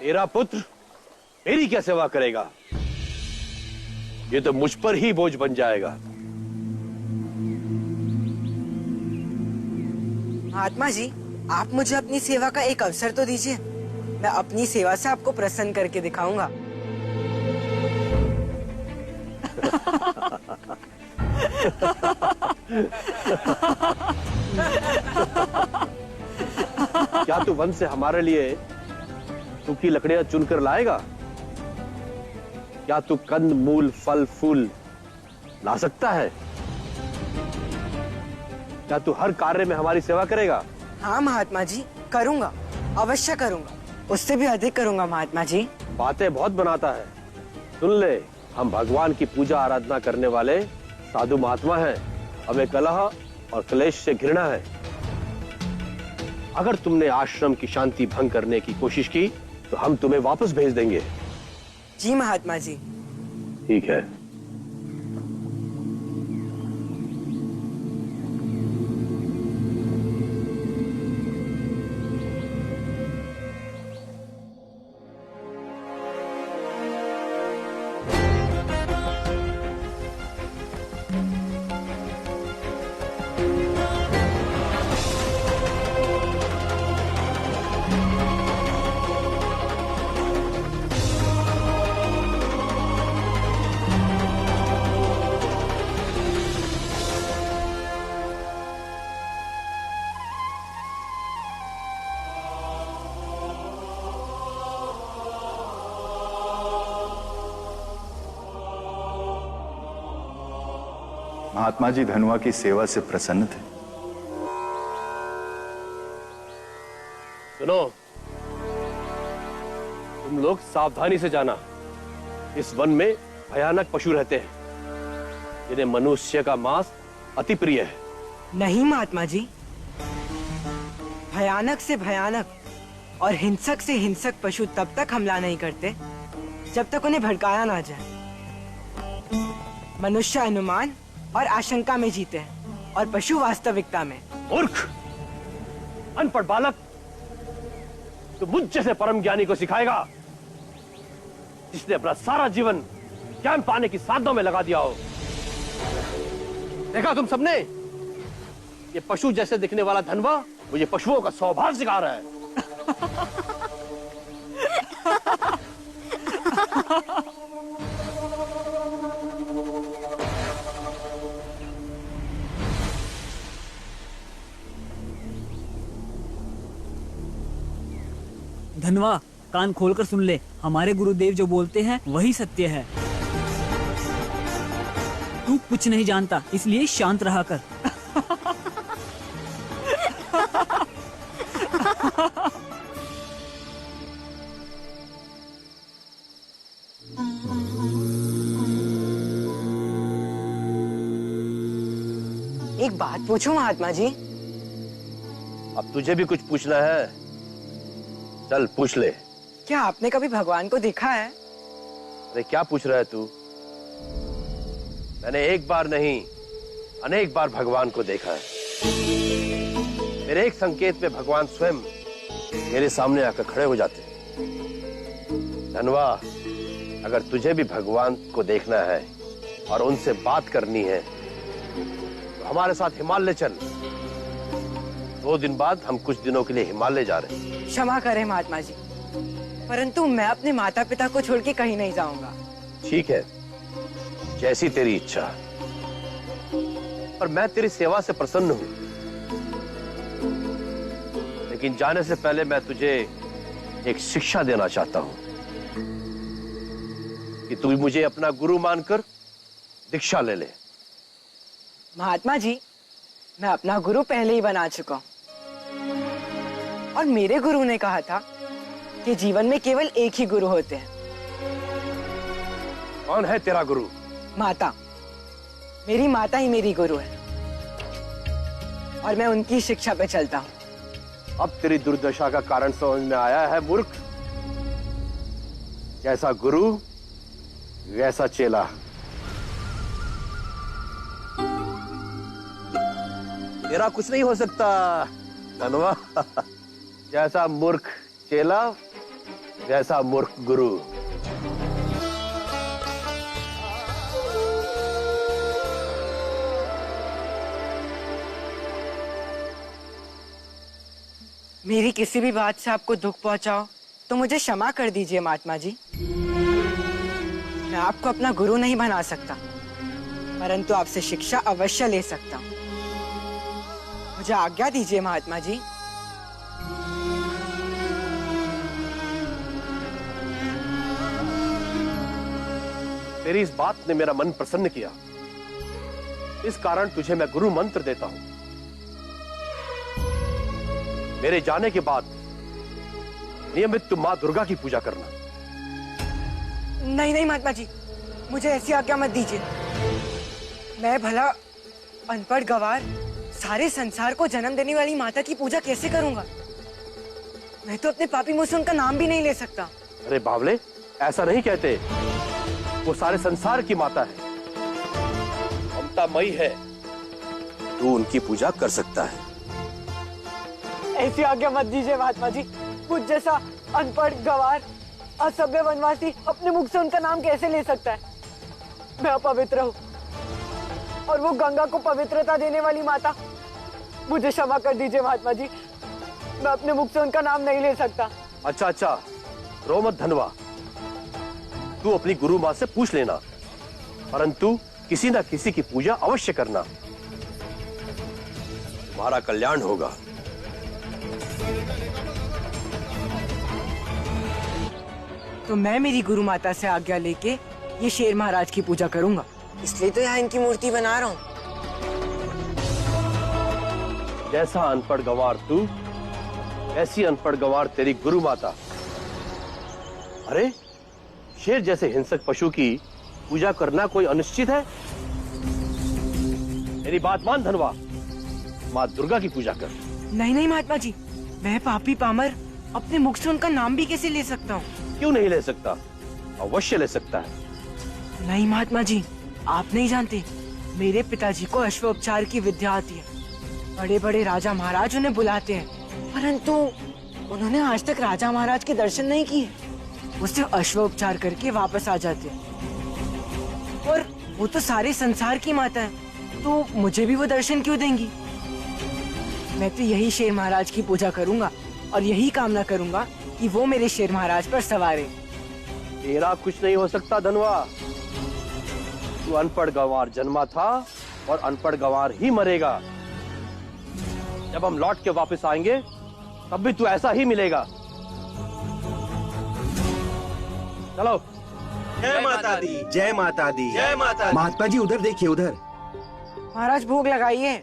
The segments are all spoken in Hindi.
तेरा पुत्र मेरी क्या सेवा करेगा? ये तो मुझ पर ही बोझ बन जाएगा। महात्मा जी, आप मुझे अपनी सेवा का एक अवसर तो दीजिए। मैं अपनी सेवा से आपको प्रसन्न करके दिखाऊंगा। क्या तू वन से हमारे लिए सूखी लकड़ियां चुनकर लाएगा? क्या तू कंद मूल फल फूल ला सकता है? क्या तू हर कार्य में हमारी सेवा करेगा? हाँ महात्मा जी, करूंगा, अवश्य करूंगा। उससे भी अधिक करूंगा महात्मा जी। बातें बहुत बनाता है। सुन ले, हम भगवान की पूजा आराधना करने वाले साधु महात्मा हैं। हमें कलह और क्लेश से घृणा है। अगर तुमने आश्रम की शांति भंग करने की कोशिश की तो हम तुम्हें वापस भेज देंगे। जी महात्मा जी। ठीक है। महात्मा जी धनुआ की सेवा से प्रसन्न थे। सुनो, तुम लोग सावधानी से जाना। इस वन में भयानक पशु रहते हैं जिन्हें मनुष्य का मांस अति प्रिय है। नहीं महात्मा जी, भयानक से भयानक और हिंसक से हिंसक पशु तब तक हमला नहीं करते जब तक उन्हें भड़काया ना जाए। मनुष्य अनुमान और आशंका में जीते हैं और पशु वास्तविकता में। मूर्ख, अनपढ़ बालक, तू मुझ जैसे परम ज्ञानी को सिखाएगा जिसने अपना सारा जीवन ज्ञान पाने की साधनों में लगा दिया हो। देखा तुम सबने, ये पशु जैसे दिखने वाला धनवा मुझे पशुओं का स्वभाव सिखा रहा है। धनवा, कान खोलकर सुन ले। हमारे गुरुदेव जो बोलते हैं वही सत्य है। तू कुछ नहीं जानता, इसलिए शांत रहा कर। एक बात पूछूं महात्मा जी? अब तुझे भी कुछ पूछना है? चल पूछ ले। क्या आपने कभी भगवान को देखा है? अरे क्या पूछ रहा है तू? मैंने एक बार नहीं, अनेक बार भगवान को देखा है। मेरे एक संकेत पे भगवान स्वयं मेरे सामने आकर खड़े हो जाते हैं। धनवा, अगर तुझे भी भगवान को देखना है और उनसे बात करनी है तो हमारे साथ हिमालय चल। 2 दिन बाद हम कुछ दिनों के लिए हिमालय जा रहे हैं। क्षमा करें महात्मा जी, परंतु मैं अपने माता पिता को छोड़ के कहीं नहीं जाऊंगा। ठीक है, जैसी तेरी इच्छा। पर मैं तेरी सेवा से प्रसन्न हूं, लेकिन जाने से पहले मैं तुझे एक शिक्षा देना चाहता हूं कि तू मुझे अपना गुरु मानकर दीक्षा ले ले। महात्मा जी, मैं अपना गुरु पहले ही बना चुका हूं और मेरे गुरु ने कहा था कि जीवन में केवल एक ही गुरु होते हैं। कौन है तेरा गुरु? माता। मेरी माता ही मेरी गुरु है और मैं उनकी शिक्षा पे चलता हूँ। अब तेरी दुर्दशा का कारण समझ में आया है मूर्ख। जैसा गुरु वैसा चेला। तेरा कुछ नहीं हो सकता धनवा। जैसा मूर्ख चेला जैसा मूर्ख गुरु। मेरी किसी भी बात से आपको दुख पहुंचाओ तो मुझे क्षमा कर दीजिए महात्मा जी। मैं आपको अपना गुरु नहीं बना सकता, परंतु आपसे शिक्षा अवश्य ले सकता हूँ। मुझे आज्ञा दीजिए महात्मा जी। तेरी इस बात ने मेरा मन प्रसन्न किया, इस कारण तुझे मैं गुरु मंत्र देता हूं। मेरे जाने के बाद नियमित तुम मां दुर्गा की पूजा करना। नहीं नहीं महात्मा जी, मुझे ऐसी आज्ञा मत दीजिए। मैं भला अनपढ़ गवार सारे संसार को जन्म देने वाली माता की पूजा कैसे करूंगा? मैं तो अपने पापी मुंह से उनका नाम भी नहीं ले सकता। अरे बावले, ऐसा नहीं कहते। वो सारे संसार की माता है, ममतामयी है, तू उनकी पूजा कर सकता है। ऐसी आज्ञा मत दीजिए महात्मा जी। मुझ जैसा अनपढ़ गवार असभ्य वनवासी अपने मुख से उनका नाम कैसे ले सकता है? मैं अपवित्र हूँ और वो गंगा को पवित्रता देने वाली माता। मुझे क्षमा कर दीजिए महात्मा जी, मैं अपने मुख से उनका नाम नहीं ले सकता। अच्छा अच्छा, रो मत धनवा। तू अपनी गुरु मां से पूछ लेना, परंतु किसी ना किसी की पूजा अवश्य करना, तुम्हारा कल्याण होगा। तो मैं मेरी गुरु माता से आज्ञा लेके ये शेर महाराज की पूजा करूंगा, इसलिए तो यहाँ इनकी मूर्ति बना रहा हूँ। जैसा अनपढ़ गंवार तू, ऐसी अनपढ़ गंवार तेरी गुरु माता। अरे, शेर जैसे हिंसक पशु की पूजा करना कोई अनिश्चित है? मेरी बात मान धनवा, मां दुर्गा की पूजा कर। नहीं नहीं महात्मा जी, मैं पापी पामर अपने मुख से उनका नाम भी कैसे ले सकता हूँ? क्यों नहीं ले सकता? अवश्य ले सकता है। नहीं महात्मा जी, आप नहीं जानते, मेरे पिताजी को अश्वोपचार की विद्या आती है। बड़े बड़े राजा महाराज उन्हें बुलाते हैं, परंतु उन्होंने आज तक राजा महाराज के दर्शन नहीं किए। वो सिर्फ अश्वोपचार करके वापस आ जाते हैं। और वो तो सारे संसार की माता है, तो मुझे भी वो दर्शन क्यों देंगी? मैं तो यही शेर महाराज की पूजा करूंगा और यही कामना करूंगा कि वो मेरे शेर महाराज पर सवारे। तेरा कुछ नहीं हो सकता धनवा। तू अनपढ़ गंवार जन्मा था और अनपढ़ गंवार ही मरेगा। जब हम लौट के वापस आएंगे तब भी तू ऐसा ही मिलेगा। चलो। जय माता दी, जय माता दी, जय माता दी। महात्मा जी उधर देखिए, उधर। महाराज भोग लगाइए।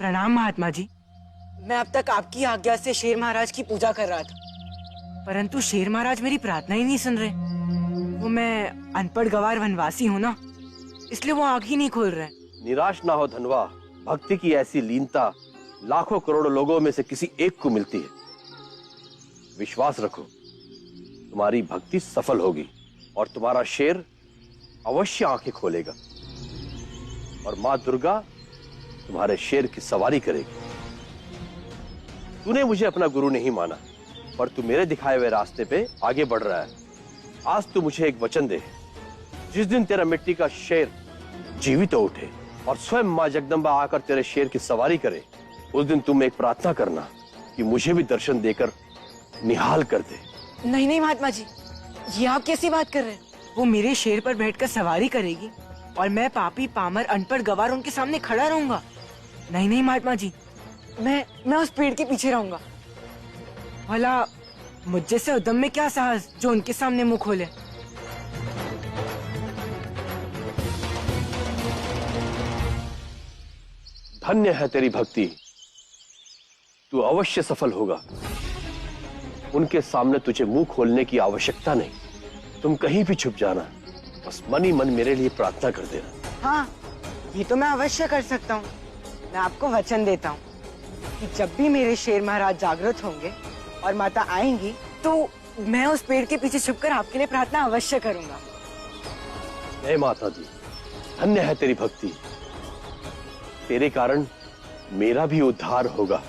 प्रणाम महात्मा जी। मैं अब तक आपकी आज्ञा से शेर महाराज की पूजा कर रहा था, परंतु शेर महाराज मेरी प्रार्थना ही नहीं सुन रहे। वो मैं अनपढ़ गवार वनवासी हूँ ना, इसलिए वो आँख ही नहीं खोल रहे। निराश ना हो धनवा, भक्ति की ऐसी लीनता लाखों करोड़ों लोगों में से किसी एक को मिलती है। विश्वास रखो, तुम्हारी भक्ति सफल होगी और तुम्हारा शेर अवश्य आंखें खोलेगा और मां दुर्गा तुम्हारे शेर की सवारी करेगी। तूने मुझे अपना गुरु नहीं माना, पर तू मेरे दिखाए हुए रास्ते पे आगे बढ़ रहा है। आज तू मुझे एक वचन दे, जिस दिन तेरा मिट्टी का शेर जीवित हो उठे और स्वयं मां जगदम्बा आकर तेरे शेर की सवारी करे, उस दिन तुम एक प्रार्थना करना कि मुझे भी दर्शन देकर निहाल कर दे। नहीं नहीं महात्मा जी, ये आप कैसी बात कर रहे हैं? वो मेरे शेर पर बैठकर सवारी करेगी और मैं पापी पामर अनपढ़ गवार उनके सामने खड़ा रहूंगा? नहीं नहीं महात्मा जी, मैं उस पेड़ के पीछे रहूंगा। भला मुझ जैसे उद्यम में क्या साहस जो उनके सामने मुंह खोले। धन्य है तेरी भक्ति, तू अवश्य सफल होगा। उनके सामने तुझे मुंह खोलने की आवश्यकता नहीं, तुम कहीं भी छुप जाना, बस मन ही मन मेरे लिए प्रार्थना कर देना। हाँ, ये तो मैं अवश्य कर सकता हूँ। मैं आपको वचन देता हूँ कि जब भी मेरे शेर महाराज जागृत होंगे और माता आएंगी तो मैं उस पेड़ के पीछे छुपकर आपके लिए प्रार्थना अवश्य करूंगा। हे माता दी, धन्य है तेरी भक्ति। तेरे कारण मेरा भी उद्धार होगा।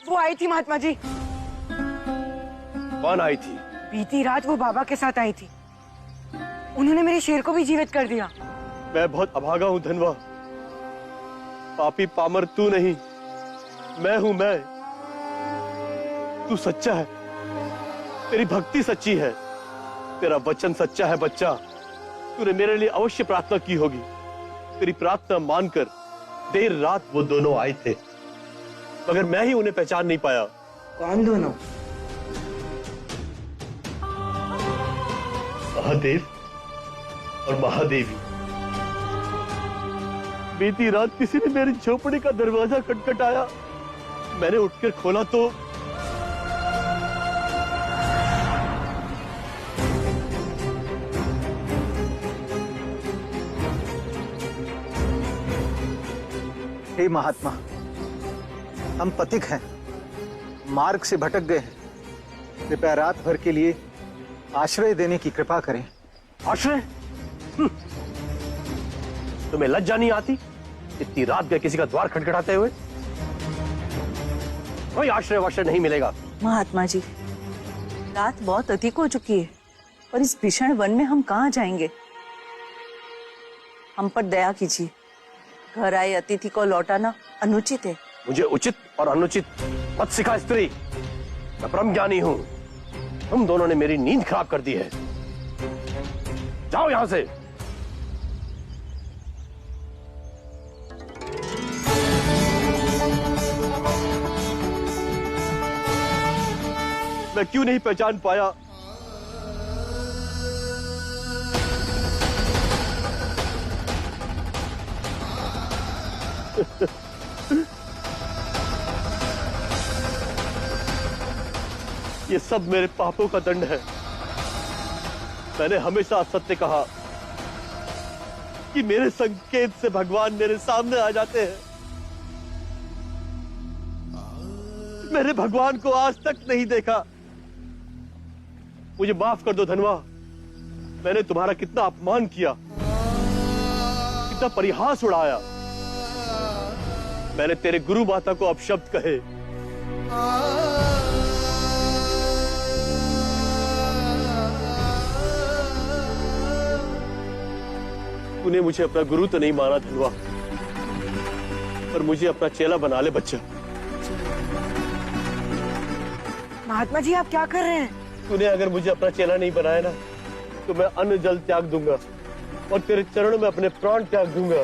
वो आई थी महात्मा जी। कौन आई थी? बीती रात वो बाबा के साथ आई थी। उन्होंने मेरे शेर को भी जीवित कर दिया। मैं बहुत अभागा हूं धनवा। पापी पामर तू नहीं, मैं हूं मैं। तू सच्चा है, तेरी भक्ति सच्ची है, तेरा वचन सच्चा है बच्चा। तूने मेरे लिए अवश्य प्रार्थना की होगी। तेरी प्रार्थना मानकर देर रात वो दोनों आए थे, मगर मैं ही उन्हें पहचान नहीं पाया। कौन दोनों? महादेव और महादेवी। बीती रात किसी ने मेरी झोपड़ी का दरवाजा खटखटाया। मैंने उठकर खोला तो हे महात्मा, हम पथिक हैं, मार्ग से भटक गए हैं। कृपया रात भर के लिए आश्रय देने की कृपा करें। आश्रय? तुम्हें लज्जा नहीं आती? इतनी रात गए किसी का द्वार खटखटाते हुए? कोई आश्रय वाश्रय नहीं मिलेगा। महात्मा जी, रात बहुत अधिक हो चुकी है और इस भीषण वन में हम कहाँ जाएंगे? हम पर दया कीजिए। घर आए अतिथि को लौटाना अनुचित है। मुझे उचित और अनुचित मत सिखा स्त्री। मैं ब्रह्म ज्ञानी हूं। तुम दोनों ने मेरी नींद खराब कर दी है। जाओ यहां से। मैं क्यों नहीं पहचान पाया? ये सब मेरे पापों का दंड है। मैंने हमेशा सत्य कहा कि मेरे संकेत से भगवान मेरे सामने आ जाते हैं। मैंने भगवान को आज तक नहीं देखा। मुझे माफ कर दो धनवा। मैंने तुम्हारा कितना अपमान किया, कितना परिहास उड़ाया। मैंने तेरे गुरु माता को अपशब्द कहे। तूने मुझे अपना गुरु तो नहीं माना धनवा, पर मुझे अपना चेला बना ले बच्चा। महात्मा जी, आप क्या कर रहे हैं? तूने अगर मुझे अपना चेला नहीं बनाया ना, तो मैं अन्न जल त्याग दूंगा और तेरे चरणों में अपने प्राण त्याग दूंगा।